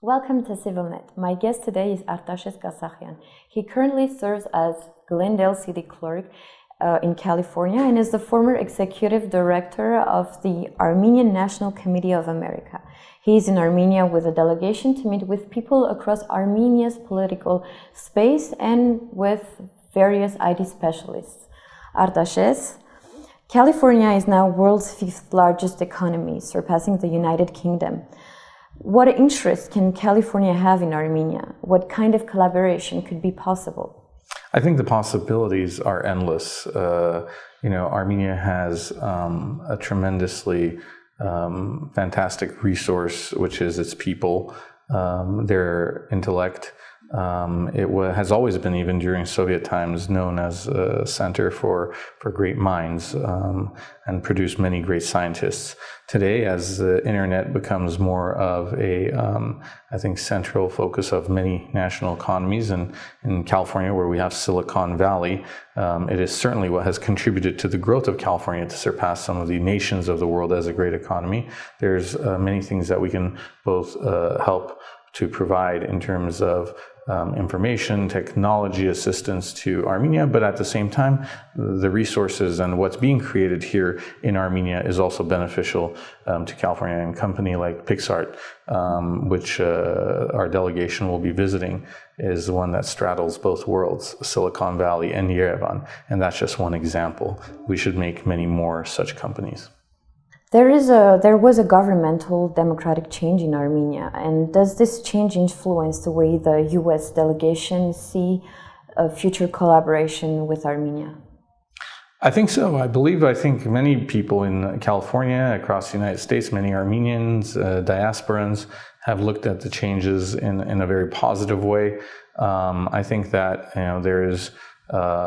Welcome to CivilNet. My guest today is Ardashes Kassakhian. He currently serves as Glendale City Clerk in California and is the former executive director of the Armenian National Committee of America. He is in Armenia with a delegation to meet with people across Armenia's political space and with various IT specialists. Ardashes, California is now world's fifth largest economy, surpassing the United Kingdom. What interest can California have in Armenia? What kind of collaboration could be possible? I think the possibilities are endless. Armenia has a tremendously fantastic resource, which is its people, their intellect. It has always been, even during Soviet times, known as a center for great minds and produced many great scientists. Today, as the internet becomes more of a, central focus of many national economies, and in California, where we have Silicon Valley, it is certainly what has contributed to the growth of California to surpass some of the nations of the world as a great economy. There's many things that we can both help to provide in terms of information, technology assistance to Armenia, but at the same time, the resources and what's being created here in Armenia is also beneficial to California. And a company like Pixart, which our delegation will be visiting, is the one that straddles both worlds, Silicon Valley and Yerevan. And that's just one example. We should make many more such companies. There was a governmental democratic change in Armenia, and does this change influence the way the US delegation see a future collaboration with Armenia? I think so. I think many people in California, across the United States, many Armenians, diasporans, have looked at the changes in a very positive way. I think that there is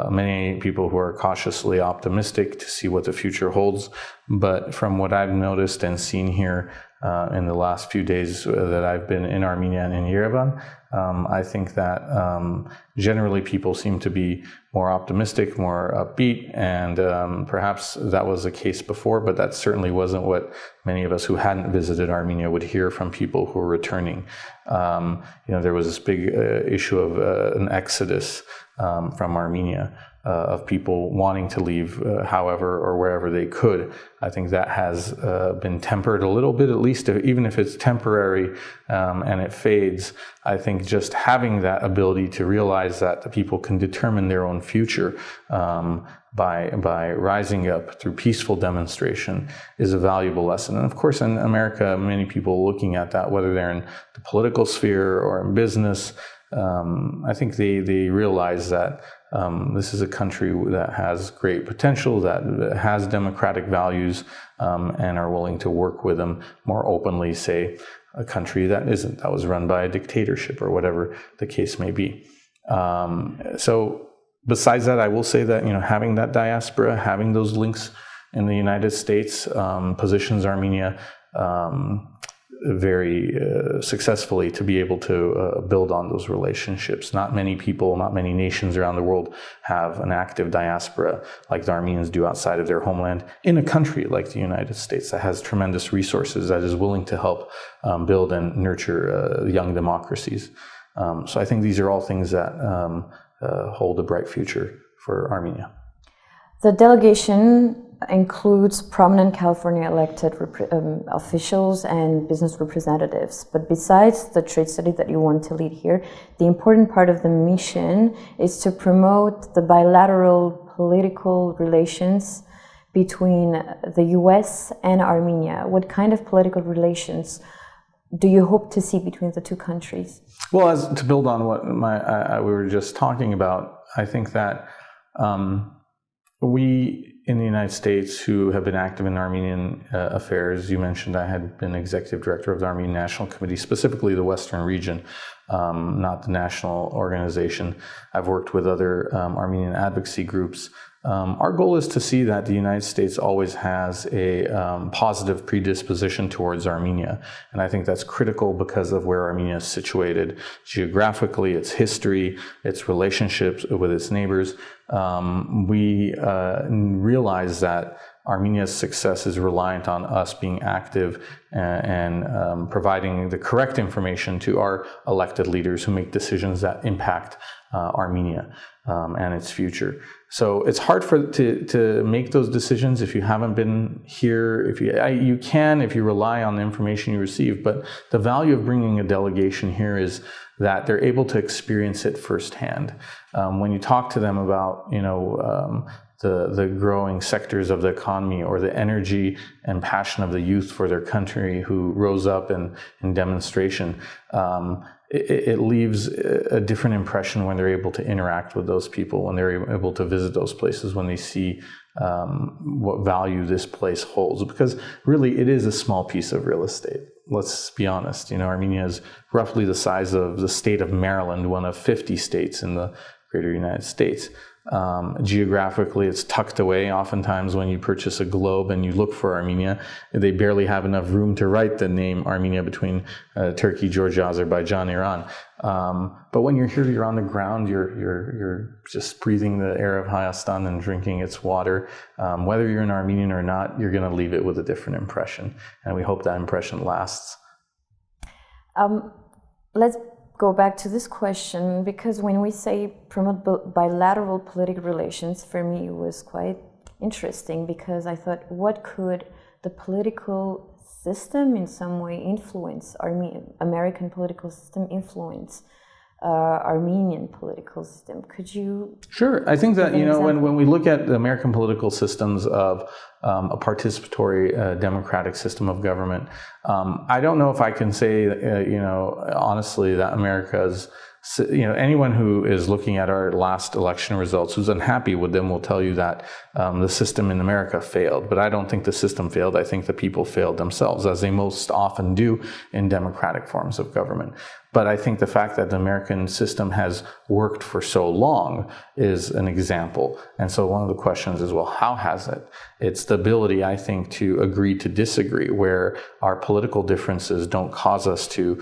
many people who are cautiously optimistic to see what the future holds. But from what I've noticed and seen here in the last few days that I've been in Armenia and in Yerevan, I think that generally people seem to be more optimistic, more upbeat, and perhaps that was the case before, but that certainly wasn't what many of us who hadn't visited Armenia would hear from people who were returning. There was this big issue of an exodus from Armenia, of people wanting to leave however or wherever they could. I think that has been tempered a little bit, at least, even if it's temporary and it fades. I think just having that ability to realize that the people can determine their own future by rising up through peaceful demonstration is a valuable lesson. And of course, in America, many people looking at that, whether they're in the political sphere or in business, I think they realize that this is a country that has great potential, that has democratic values, and are willing to work with them more openly, say, a country that isn't, that was run by a dictatorship or whatever the case may be. So besides that, I will say that, having that diaspora, having those links in the United States, positions Armenia very successfully to be able to build on those relationships. Not many people, not many nations around the world have an active diaspora like the Armenians do outside of their homeland in a country like the United States that has tremendous resources, that is willing to help build and nurture young democracies. So I think these are all things that hold a bright future for Armenia. The delegation includes prominent California elected officials and business representatives. But besides the trade study that you want to lead here, the important part of the mission is to promote the bilateral political relations between the US and Armenia. What kind of political relations do you hope to see between the two countries? Well, to build on what we were just talking about, I think that we in the United States who have been active in Armenian affairs, you mentioned I had been executive director of the Armenian National Committee, specifically the Western region, not the national organization. I've worked with other Armenian advocacy groups. Our goal is to see that the United States always has a positive predisposition towards Armenia. And I think that's critical because of where Armenia is situated geographically, its history, its relationships with its neighbors. We realize that Armenia's success is reliant on us being active and providing the correct information to our elected leaders who make decisions that impact Armenia and its future. So it's hard to make those decisions if you haven't been here. You can if you rely on the information you receive, but the value of bringing a delegation here is that they're able to experience it firsthand. When you talk to them about, the growing sectors of the economy or the energy and passion of the youth for their country who rose up in demonstration, it leaves a different impression when they're able to interact with those people, when they're able to visit those places, when they see what value this place holds. Because really, it is a small piece of real estate. Let's be honest. Armenia is roughly the size of the state of Maryland, one of 50 states in the greater United States. Geographically, it's tucked away. Oftentimes when you purchase a globe and you look for Armenia, they barely have enough room to write the name Armenia between Turkey, Georgia, Azerbaijan, Iran. But when you're here, you're on the ground, you're just breathing the air of Hayastan and drinking its water. Whether you're an Armenian or not, you're going to leave it with a different impression. And we hope that impression lasts. Let's go back to this question, because when we say promote bilateral political relations, for me it was quite interesting, because I thought, what could the political system in some way influence, American political system influence Armenian political system? Could you? Sure. I think that, when we look at the American political systems of a participatory democratic system of government, I don't know if I can say, honestly, that America's, anyone who is looking at our last election results, who's unhappy with them, will tell you that the system in America failed. But I don't think the system failed. I think the people failed themselves, as they most often do in democratic forms of government. But I think the fact that the American system has worked for so long is an example. And so one of the questions is, well, how has it? It's the ability, I think, to agree to disagree, where our political differences don't cause us to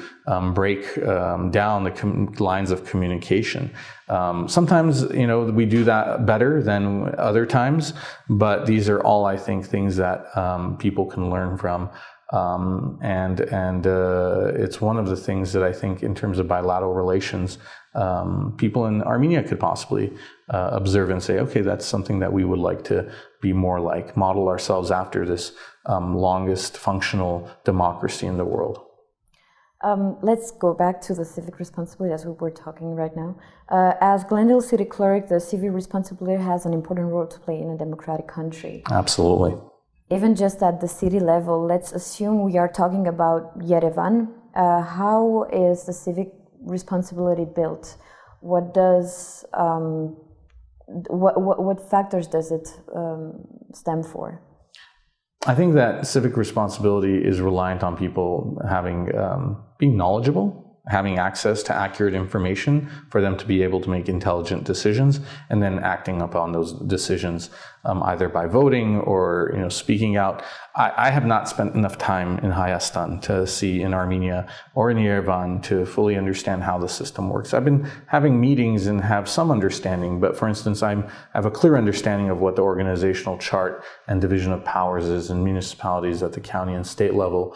break down the lines of communication. Sometimes, we do that better than other times, but these are all, I think, things that people can learn from. And it's one of the things that I think, in terms of bilateral relations, people in Armenia could possibly observe and say, okay, that's something that we would like to be more like, model ourselves after this longest functional democracy in the world. Let's go back to the civic responsibility, as we were talking right now. As Glendale City Clerk, the civic responsibility has an important role to play in a democratic country. Absolutely. Even just at the city level, let's assume we are talking about Yerevan. How is the civic responsibility built? What does what factors does it stem for? I think that civic responsibility is reliant on people having being knowledgeable, having access to accurate information for them to be able to make intelligent decisions, and then acting upon those decisions either by voting or speaking out. I have not spent enough time in Hayastan to see in Armenia or in Yerevan to fully understand how the system works. I've been having meetings and have some understanding, but for instance, I have a clear understanding of what the organizational chart and division of powers is in municipalities at the county and state level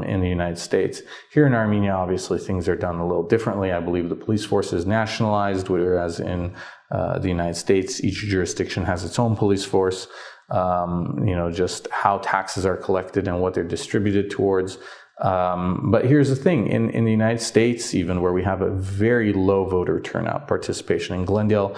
in the United States. Here in Armenia, obviously, things are done a little differently. I believe the police force is nationalized, whereas in the United States, each jurisdiction has its own police force. Just how taxes are collected and what they're distributed towards. But here's the thing, in the United States, even where we have a very low voter turnout participation, in Glendale,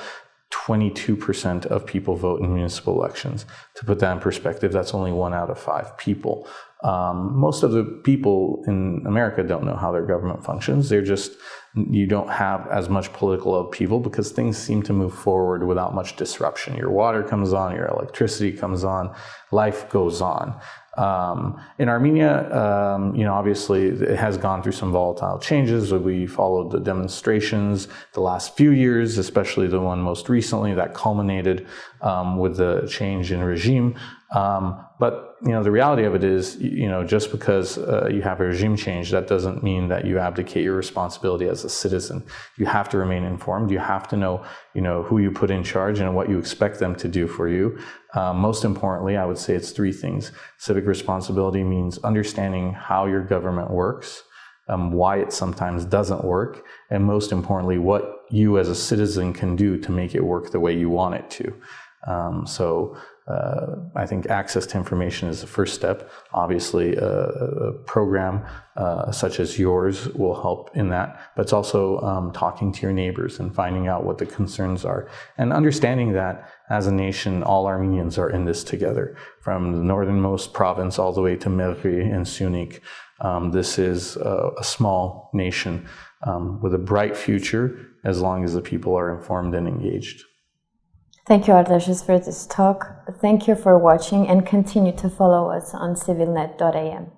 22% of people vote in municipal elections. To put that in perspective, that's only 1 out of 5 people. Most of the people in America don't know how their government functions. You don't have as much political upheaval because things seem to move forward without much disruption. Your water comes on, your electricity comes on, life goes on. In Armenia, obviously it has gone through some volatile changes. We followed the demonstrations the last few years, especially the one most recently that culminated with the change in regime. But the reality of it is, just because you have a regime change, that doesn't mean that you abdicate your responsibility as a citizen. You have to remain informed. You have to know, who you put in charge and what you expect them to do for you. Most importantly, I would say it's three things. Civic responsibility means understanding how your government works, why it sometimes doesn't work, and most importantly, what you as a citizen can do to make it work the way you want it to. I think access to information is the first step. Obviously, a program such as yours will help in that, but it's also talking to your neighbors and finding out what the concerns are, and understanding that as a nation, all Armenians are in this together, from the northernmost province all the way to Merghi and Sunik. This is a small nation with a bright future as long as the people are informed and engaged. Thank you, Ardashes, for this talk. Thank you for watching, and continue to follow us on civilnet.am.